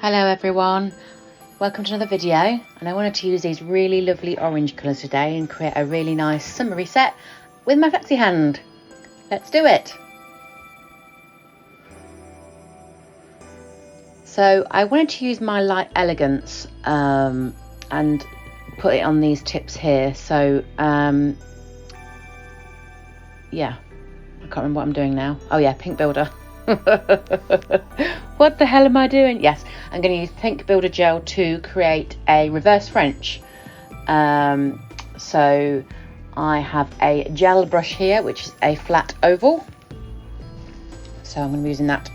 Hello everyone, welcome to another video, and I wanted to use these really lovely orange colours today and create a really nice summery set with my flexi hand. Let's do it! So I wanted to use my Light Elegance and put it on these tips here. So yeah, I can't remember what I'm doing now. Oh yeah, Pink Builder. What the hell am I doing? Yes, I'm going to use Pink Builder gel to create a reverse French. So I have a gel brush here, which is a flat oval. So I'm going to be using that.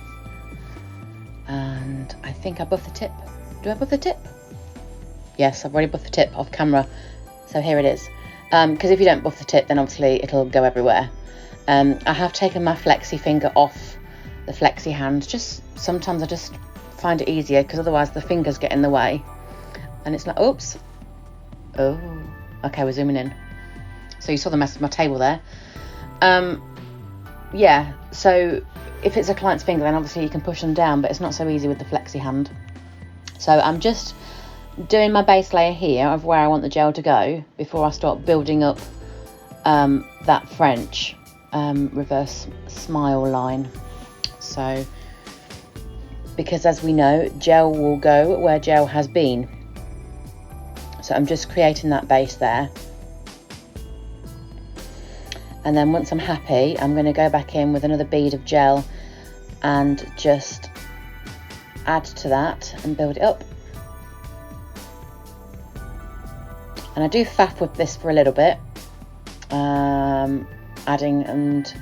And I think I buffed the tip. Do I buff the tip? Yes, I've already buffed the tip off camera. So here it is. Because if you don't buff the tip, then obviously it'll go everywhere. I have taken my flexi finger off the flexi hand. Just sometimes I just find it easier because otherwise the fingers get in the way. And it's like, oops. Oh, okay, we're zooming in. So you saw the mess of my table there. Yeah, so if it's a client's finger, then obviously you can push them down, but it's not so easy with the flexi hand. So I'm just doing my base layer here of where I want the gel to go before I start building up that French reverse smile line. So, because as we know, gel will go where gel has been. So I'm just creating that base there. And then once I'm happy, I'm going to go back in with another bead of gel and just add to that and build it up. And I do faff with this for a little bit, adding and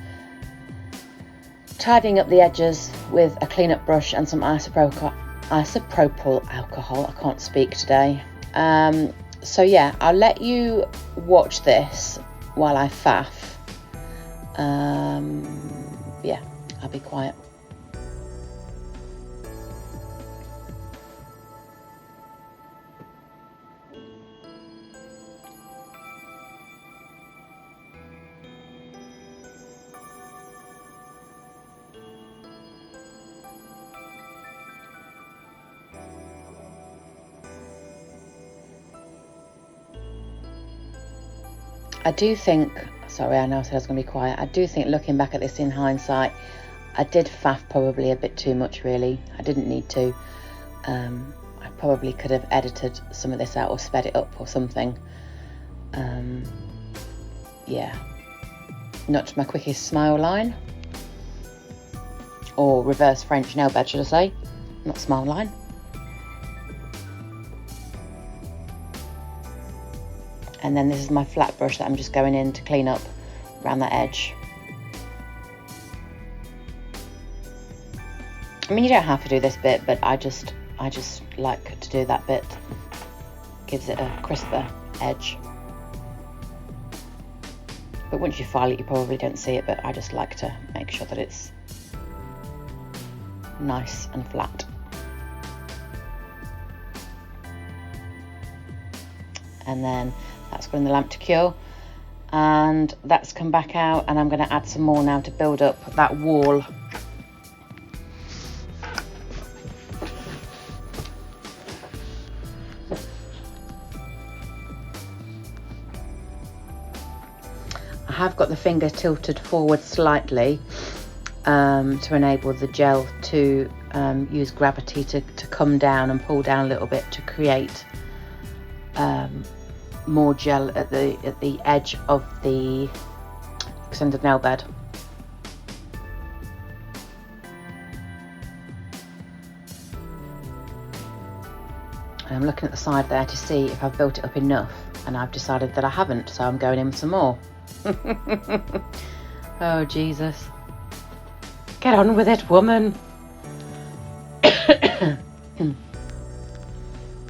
tidying up the edges with a cleanup brush and some isopropyl alcohol. I can't speak today. So yeah, I'll let you watch this while I faff. Yeah, I'll be quiet. I do think, sorry, I know I said I was going to be quiet. I do think looking back at this in hindsight, I did faff probably a bit too much, really. I didn't need to. I probably could have edited some of this out or sped it up or something. Yeah. Not my quickest smile line. Or reverse French nail bed, should I say. Not smile line. And then this is my flat brush that I'm just going in to clean up around that edge. I mean, you don't have to do this bit, but I just like to do that bit. Gives it a crisper edge. But once you file it, you probably don't see it, but I just like to make sure that it's nice and flat. And then that's going in the lamp to cure, and that's come back out, and I'm going to add some more now to build up that wall. I have got the finger tilted forward slightly to enable the gel to use gravity to come down and pull down a little bit to create more gel at the edge of the extended nail bed. And I'm looking at the side there to see if I've built it up enough, and I've decided that I haven't, so I'm going in with some more. Oh Jesus, get on with it, woman.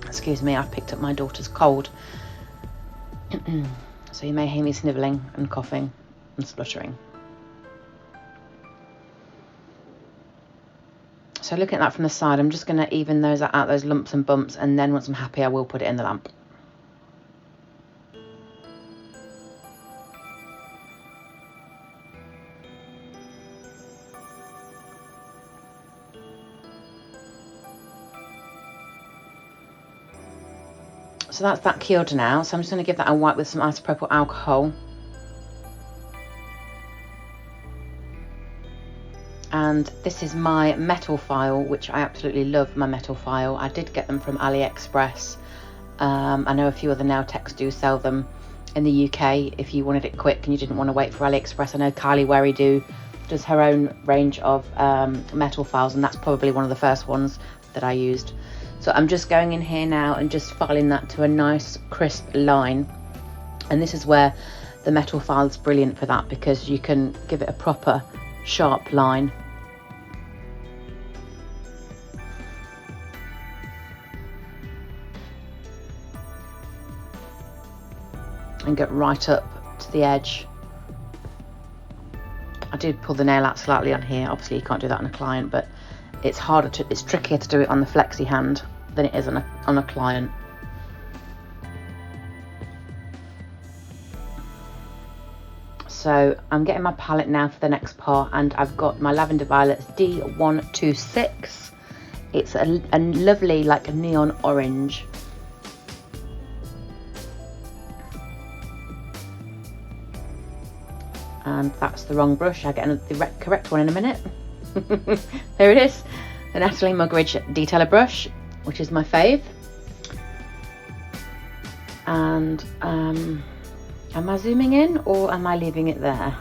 Excuse me, I've picked up my daughter's cold. So you may hear me snivelling and coughing and spluttering. So looking at that from the side, I'm just going to even those out, those lumps and bumps, and then once I'm happy I will put it in the lamp. So that's that cured now. So I'm just going to give that a wipe with some isopropyl alcohol. And this is my metal file, which I absolutely love my metal file. I did get them from AliExpress. I know a few other nail techs do sell them in the UK if you wanted it quick and you didn't want to wait for AliExpress. I know Kylie Wary does her own range of metal files, and that's probably one of the first ones that I used. So I'm just going in here now and just filing that to a nice crisp line. And this is where the metal file is brilliant for that, because you can give it a proper sharp line. And get right up to the edge. I did pull the nail out slightly on here. Obviously you can't do that on a client, but it's trickier to do it on the flexi hand than it is on a client. So I'm getting my palette now for the next part, and I've got my Lavender Violets D126. It's a lovely like a neon orange. And that's the wrong brush. I'll get the correct one in a minute. There it is, the Natalie Mugridge detailer brush, which is my fave. And am I zooming in or am I leaving it there?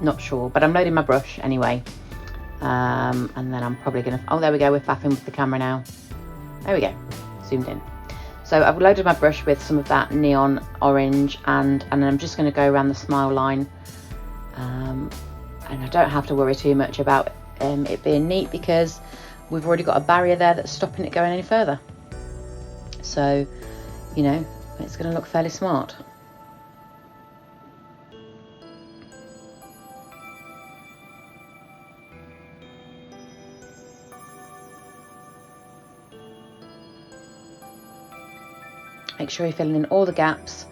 Not sure, but I'm loading my brush anyway. And then I'm probably gonna, oh there we go, we're faffing with the camera now. There we go, zoomed in. So I've loaded my brush with some of that neon orange, and I'm just going to go around the smile line. And I don't have to worry too much about it being neat, because we've already got a barrier there that's stopping it going any further. So, you know, it's going to look fairly smart. Make sure you're filling in all the gaps,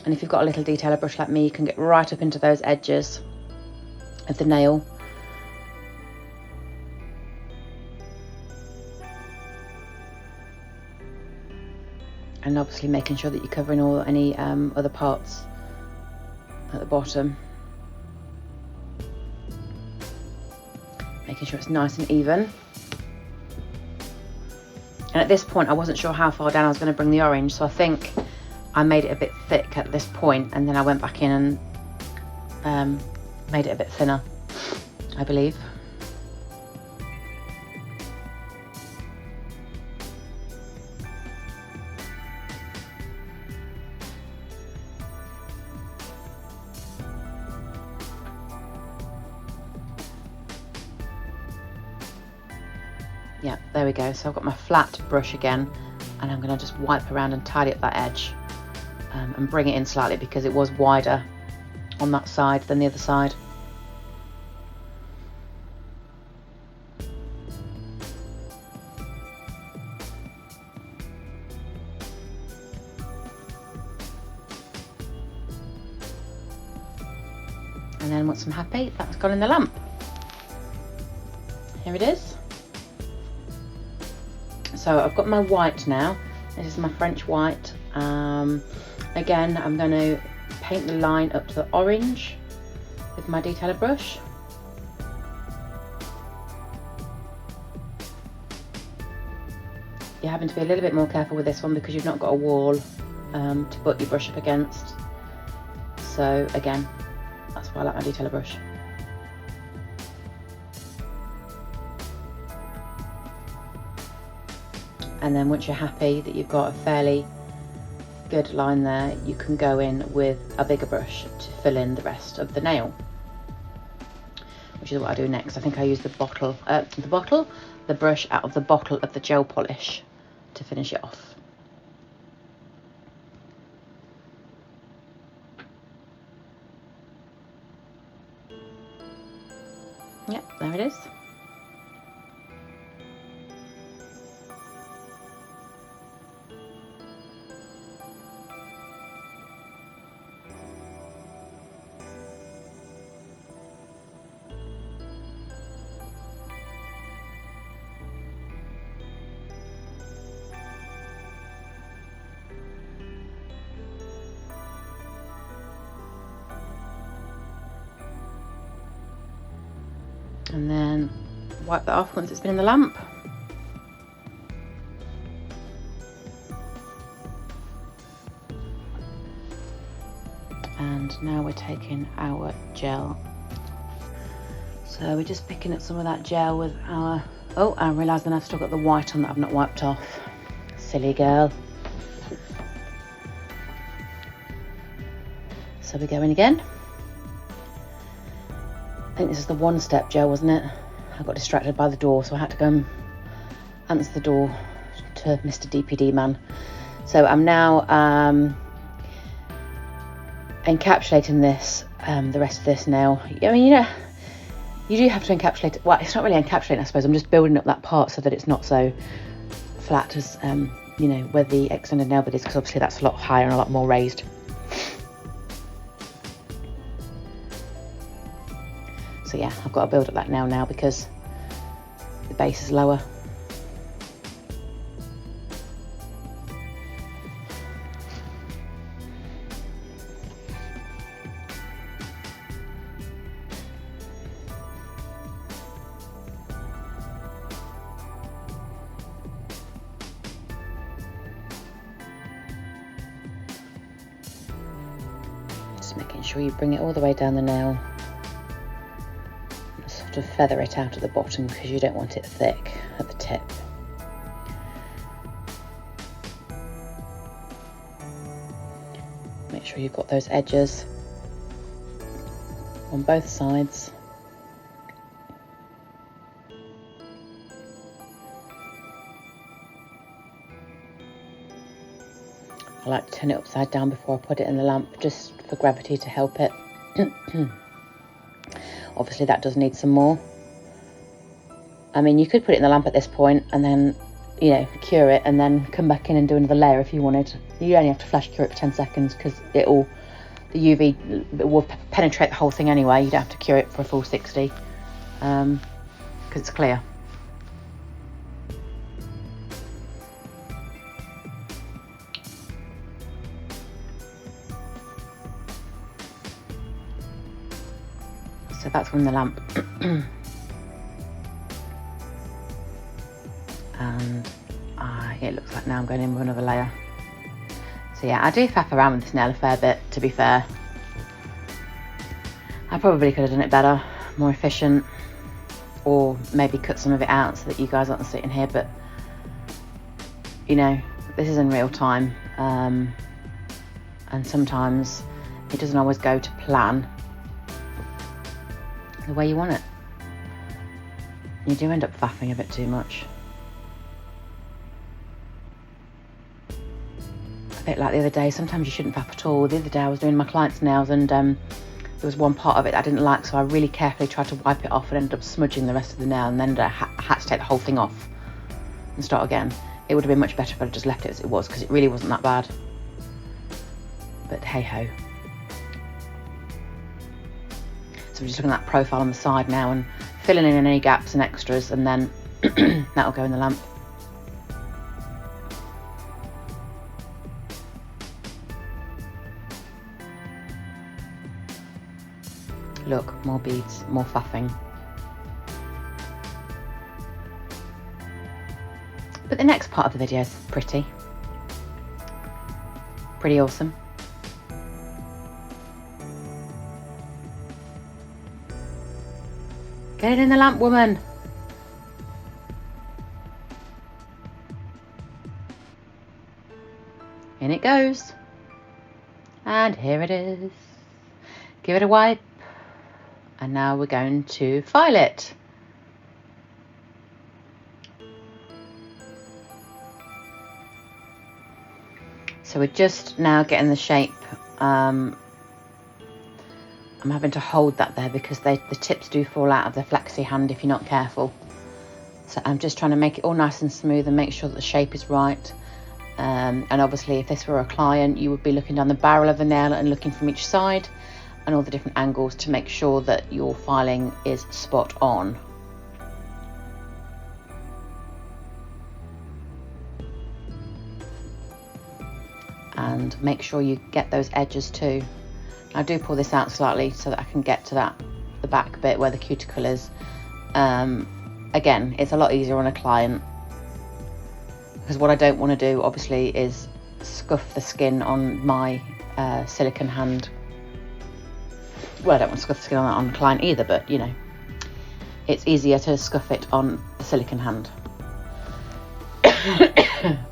and if you've got a little detailer brush like me, you can get right up into those edges of the nail. And obviously making sure that you're covering any other parts at the bottom. Making sure it's nice and even. And at this point I wasn't sure how far down I was going to bring the orange, so I think I made it a bit thick at this point, and then I went back in and made it a bit thinner, I believe. Yeah, there we go. So I've got my flat brush again, and I'm going to just wipe around and tidy up that edge and bring it in slightly, because it was wider on that side than the other side. And then once I'm happy, that's gone in the lamp. Here it is. So I've got my white now. This is my French white. Again, I'm going to paint the line up to the orange with my detailer brush. You're having to be a little bit more careful with this one because you've not got a wall to put your brush up against. So again, that's why I like my detailer brush. And then once you're happy that you've got a fairly good line there, you can go in with a bigger brush to fill in the rest of the nail, which is what I do next. I think I use the brush out of the bottle of the gel polish to finish it off. Yep, there it is. and then wipe that off once it's been in the lamp. And now we're taking our gel. So we're just picking up some of that gel with our, oh, I realised then I've still got the white on that I've not wiped off. Silly girl. So we go in again. I think this is the one step gel, wasn't it? I got distracted by the door, so I had to go and answer the door to Mr. DPD man. So I'm now encapsulating this, the rest of this now. I mean, you do have to encapsulate it. Well, it's not really encapsulating, I suppose. I'm just building up that part so that it's not so flat as, where the extended nail bed is, because obviously that's a lot higher and a lot more raised. So yeah, I've got to build up that nail now because the base is lower. Just making sure you bring it all the way down the nail. To feather it out at the bottom because you don't want it thick at the tip. Make sure you've got those edges on both sides. I like to turn it upside down before I put it in the lamp, just for gravity to help it. Obviously that does need some more. I mean, you could put it in the lamp at this point and then, cure it and then come back in and do another layer if you wanted. You only have to flash cure it for 10 seconds because the UV will penetrate the whole thing anyway. You don't have to cure it for a full 60 because it's clear. So that's from the lamp. And it looks like now I'm going in with another layer. So yeah, I do faff around with this nail a fair bit, to be fair. I probably could have done it better, more efficient, or maybe cut some of it out so that you guys aren't sitting here, but this is in real time, and sometimes it doesn't always go to plan the way you want it. You do end up faffing a bit too much. A bit like the other day, sometimes you shouldn't faff at all. The other day I was doing my client's nails and there was one part of it I didn't like, so I really carefully tried to wipe it off and ended up smudging the rest of the nail, and then I had to take the whole thing off and start again. It would have been much better if I just left it as it was, because it really wasn't that bad. But hey ho. So I'm just looking at that profile on the side now and filling in any gaps and extras, and then that'll go in the lamp. Look, more beads, more faffing. But the next part of the video is pretty awesome. Get it in the lamp, woman. In it goes. And here it is. Give it a wipe. And now we're going to file it. So we're just now getting the shape. I'm having to hold that there because the tips do fall out of the flexi hand if you're not careful. So I'm just trying to make it all nice and smooth and make sure that the shape is right. And obviously if this were a client, you would be looking down the barrel of the nail and looking from each side and all the different angles to make sure that your filing is spot on. And make sure you get those edges too. I do pull this out slightly so that I can get to the back bit where the cuticle is, Again, it's a lot easier on a client, because what I don't want to do obviously is scuff the skin on my silicone hand. Well, I don't want to scuff the skin on the client either, but you know, it's easier to scuff it on the silicone hand.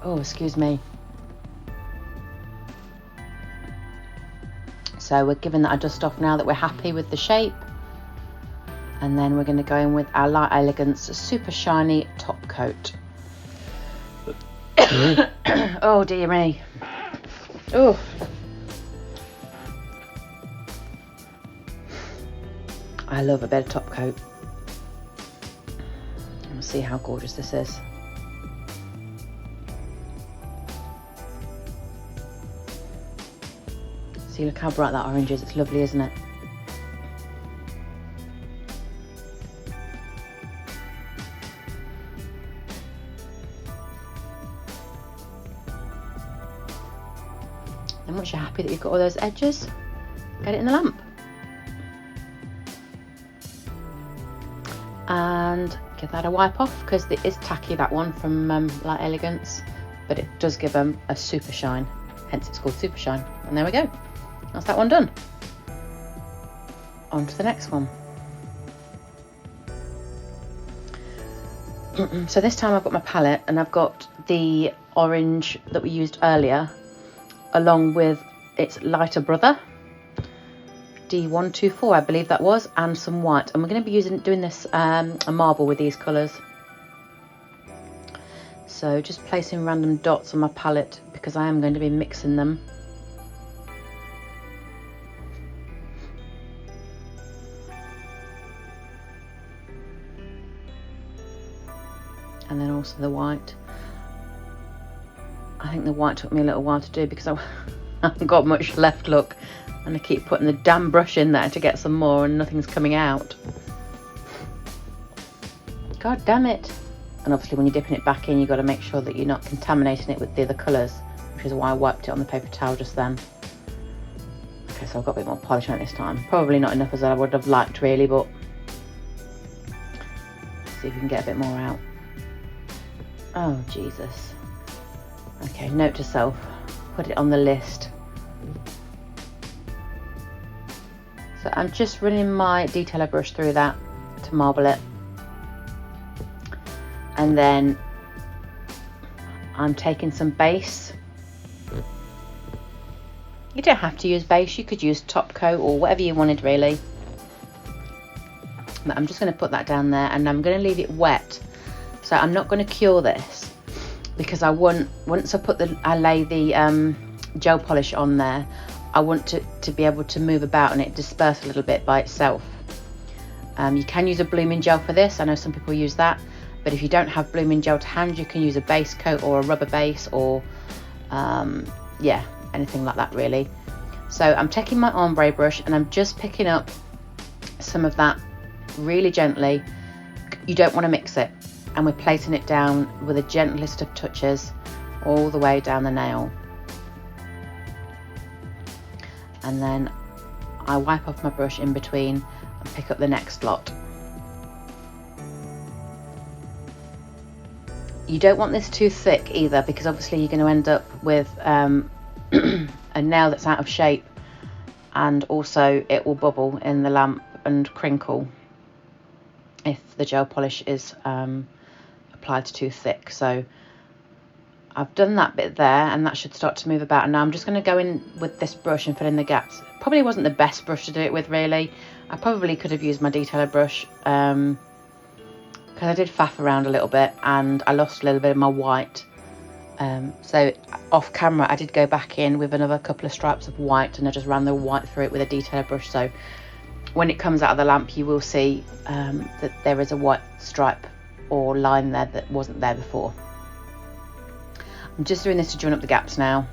Oh, excuse me. So we're giving that a dust off now that we're happy with the shape. And then we're going to go in with our Light Elegance Super Shiny Top Coat. Oh dear me. Oh. I love a bit of top coat. Let's see how gorgeous this is. See, look how bright that orange is. It's lovely, isn't it? And once you're happy that you've got all those edges, get it in the lamp. And give that a wipe off, because it is tacky, that one from Light Elegance, but it does give them a super shine, hence it's called Super Shine. And there we go, that's that one done. On to the next one. So this time I've got my palette, and I've got the orange that we used earlier along with its lighter brother, D124 I believe that was, and some white. And we're going to be doing this a marble with these colours. So just placing random dots on my palette, because I am going to be mixing them. And then also the white. I think the white took me a little while to do because I haven't got much left, look. And I keep putting the damn brush in there to get some more and nothing's coming out. God damn it. And obviously when you're dipping it back in, you've got to make sure that you're not contaminating it with the other colours, which is why I wiped it on the paper towel just then. Okay, so I've got a bit more polish on it this time. Probably not enough as I would have liked really, but let's see if we can get a bit more out. Oh, Jesus. Okay, note to self, put it on the list. So I'm just running my detailer brush through that to marble it. And then I'm taking some base. You don't have to use base, you could use top coat or whatever you wanted really. But I'm just going to put that down there, and I'm going to leave it wet. So I'm not going to cure this, because I want, once I lay the gel polish on there, I want it to be able to move about and it disperse a little bit by itself. You can use a blooming gel for this. I know some people use that, but if you don't have blooming gel to hand, you can use a base coat or a rubber base, or yeah, anything like that really. So I'm taking my ombre brush and I'm just picking up some of that really gently. You don't want to mix it, and we're placing it down with the gentlest of touches all the way down the nail. And then I wipe off my brush in between and pick up the next lot. You don't want this too thick either, because obviously you're going to end up with a nail that's out of shape, and also it will bubble in the lamp and crinkle if the gel polish is applied too thick. So I've done that bit there, and that should start to move about. And now I'm just going to go in with this brush and fill in the gaps. Probably wasn't the best brush to do it with really. I probably could have used my detailer brush, because I did faff around a little bit and I lost a little bit of my white. So off camera I did go back in with another couple of stripes of white, and I just ran the white through it with a detailer brush. So when it comes out of the lamp, you will see that there is a white stripe or line there that wasn't there before. I'm just doing this to join up the gaps now,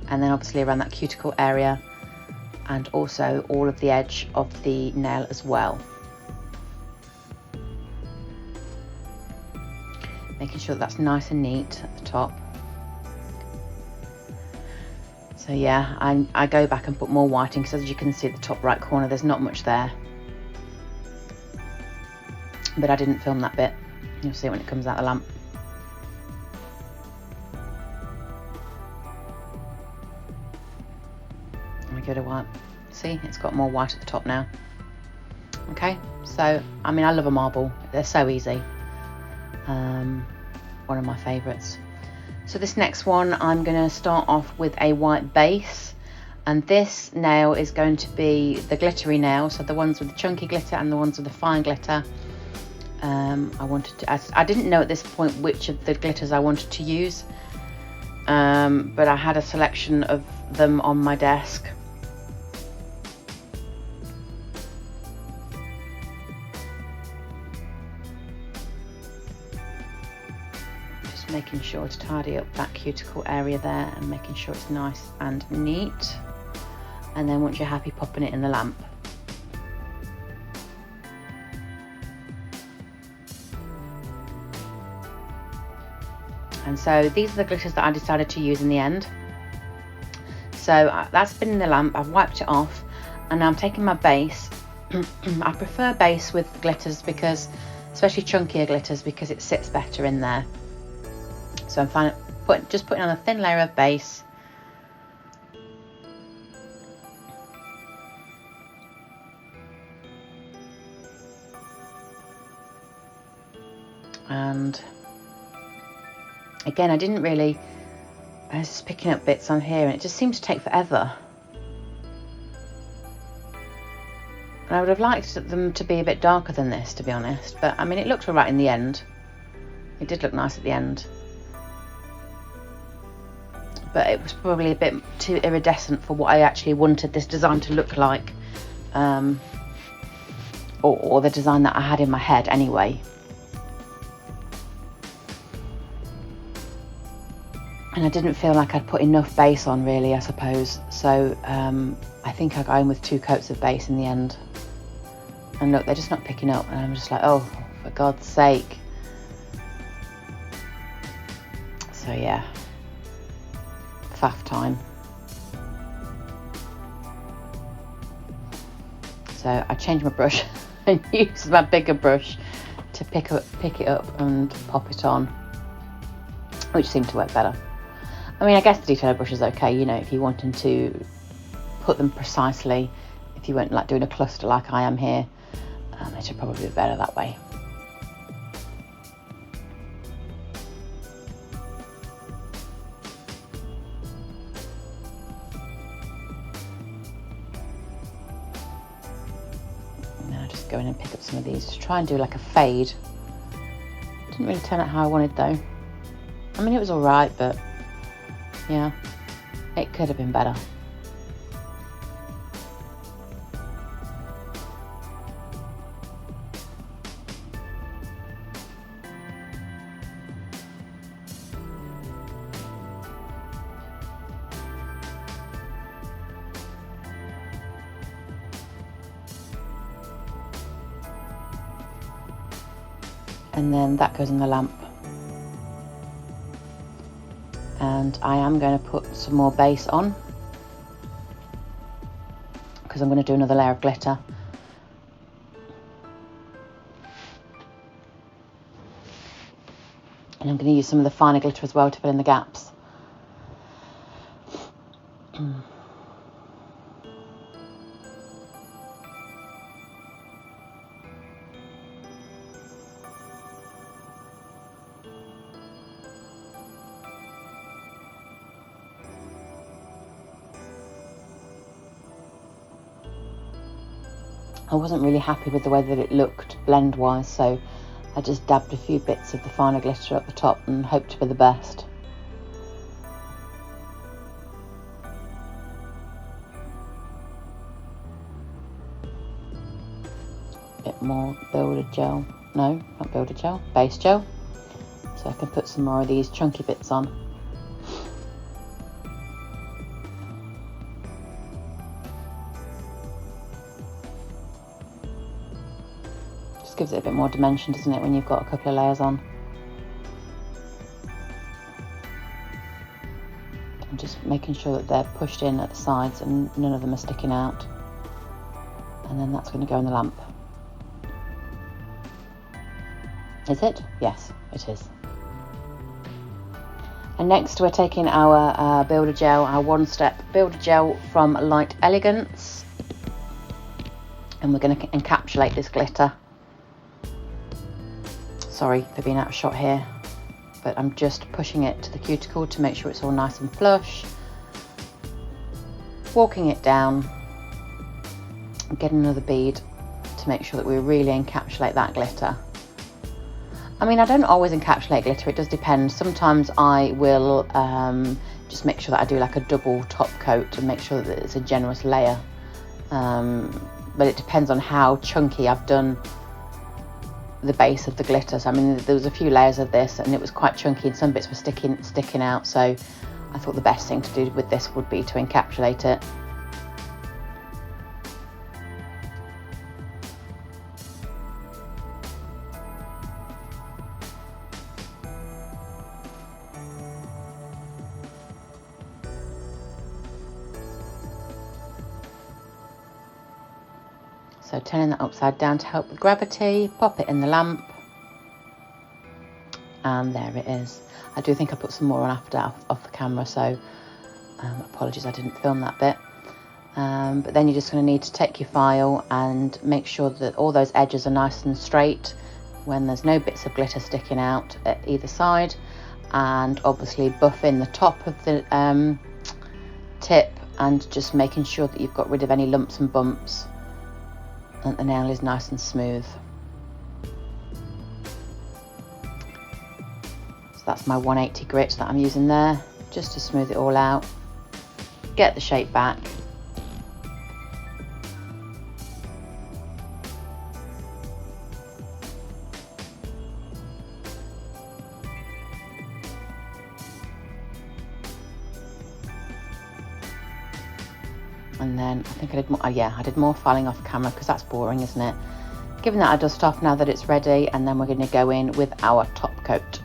and then obviously around that cuticle area, and also all of the edge of the nail as well, making sure that's nice and neat at the top. So yeah, I go back and put more white in, because as you can see at the top right corner there's not much there. but I didn't film that bit. You'll see it when it comes out the lamp. I give it a wipe. See, it's got more white at the top now. Okay, so I mean, I love a marble. They're so easy. One of my favourites. So this next one, I'm going to start off with a white base, and this nail is going to be the glittery nail, so the ones with the chunky glitter and the ones with the fine glitter. I didn't know at this point which of the glitters I wanted to use, but I had a selection of them on my desk. Making sure to tidy up that cuticle area there and making sure it's nice and neat, and then once you're happy, popping it in the lamp. And so these are the glitters that I decided to use in the end. So that's been in the lamp, I've wiped it off, and now I'm taking my base. I prefer base with glitters, because especially chunkier glitters, because it sits better in there. So I'm just putting on a thin layer of base. And again, I was just picking up bits on here, and it just seemed to take forever. And I would have liked them to be a bit darker than this, to be honest. But I mean, it looked all right in the end. It did look nice at the end. But it was probably a bit too iridescent for what I actually wanted this design to look like, or the design that I had in my head anyway. And I didn't feel like I'd put enough base on, really, I suppose. So I think I got in with 2 coats of base in the end. And look, they're just not picking up, and I'm just like, oh, for God's sake. So yeah. Faff time. So I changed my brush and used my bigger brush to pick it up and pop it on, which seemed to work better. I mean, I guess the detailer brush is okay, you know, if you wanted to put them precisely, if you weren't like doing a cluster like I am here, it should probably be better that way. Go in and pick up some of these to try and do like a fade. Didn't really turn out how I wanted though. I mean, it was all right, but yeah, it could have been better. And then that goes in the lamp. And I am going to put some more base on, because I'm going to do another layer of glitter. And I'm going to use some of the finer glitter as well to fill in the gaps. I wasn't really happy with the way that it looked blend wise, so I just dabbed a few bits of the finer glitter at the top and hoped for the best. Bit more builder gel, no, not builder gel, base gel, so I can put some more of these chunky bits on. Gives it a bit more dimension, doesn't it, when you've got a couple of layers on. And just making sure that they're pushed in at the sides and none of them are sticking out. And then that's going to go in the lamp. Is it? Yes, it is. And next we're taking our Builder Gel, our One Step Builder Gel from Light Elegance. And we're going to encapsulate this glitter. Sorry for being out of shot here, but I'm just pushing it to the cuticle to make sure it's all nice and flush. Walking it down, and getting another bead to make sure that we really encapsulate that glitter. I mean, I don't always encapsulate glitter, it does depend. Sometimes I will just make sure that I do like a double top coat and make sure that it's a generous layer. But it depends on how chunky I've done the base of the glitter. So I mean, there was a few layers of this and it was quite chunky and some bits were sticking out. So I thought the best thing to do with this would be to encapsulate it. So turning that upside down to help with gravity, pop it in the lamp, and there it is. I do think I put some more on after off the camera, so apologies I didn't film that bit. But then you're just going to need to take your file and make sure that all those edges are nice and straight when there's no bits of glitter sticking out at either side, and obviously buff in the top of the tip and just making sure that you've got rid of any lumps and bumps and the nail is nice and smooth. So that's my 180 grit that I'm using there, just to smooth it all out, get the shape back. And then I think I did more, I did more filing off camera because that's boring, isn't it? Giving that a dust off now that it's ready, and then we're going to go in with our top coat.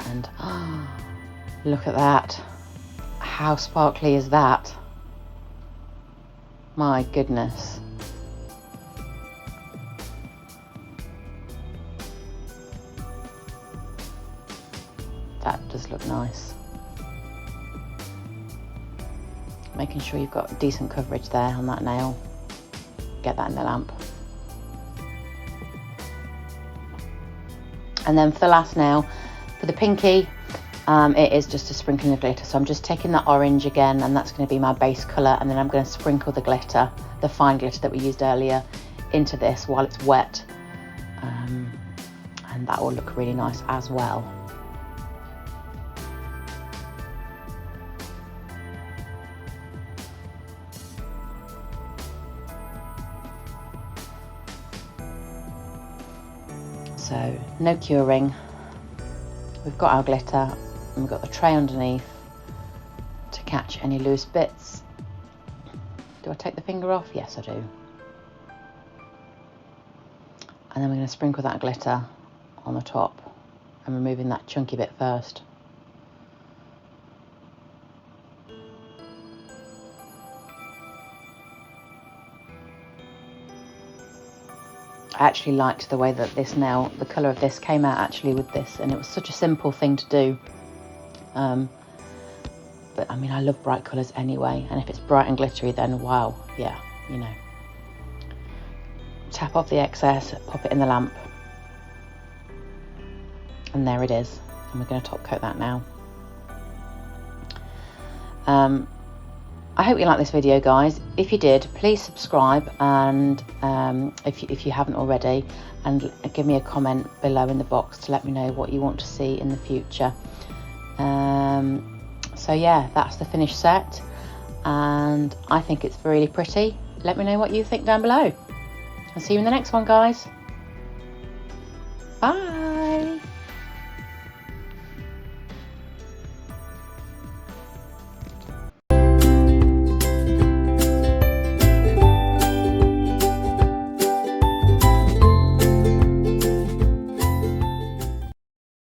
And look at that. How sparkly is that? My goodness. That does look nice. Making sure you've got decent coverage there on that nail. Get that in the lamp. And then for the last nail, for the pinky, it is just a sprinkling of glitter. So I'm just taking that orange again, and that's going to be my base colour, and then I'm going to sprinkle the glitter, the fine glitter that we used earlier, into this while it's wet. And that will look really nice as well. So no curing, we've got our glitter and we've got the tray underneath to catch any loose bits. Do I take the finger off? Yes I do. And then we're going to sprinkle that glitter on the top. I'm removing that chunky bit first. I actually liked the way that this nail, the colour of this came out actually with this, and it was such a simple thing to do. But I mean, I love bright colours anyway, and if it's bright and glittery, then wow, yeah, you know. Tap off the excess, pop it in the lamp, and there it is. And we're going to top coat that now. I hope you like this video, guys. If you did, please subscribe, and if you haven't already, and give me a comment below in the box to let me know what you want to see in the future. So yeah, that's the finished set, and I think it's really pretty. Let me know what you think down below. I'll see you in the next one, guys. Bye.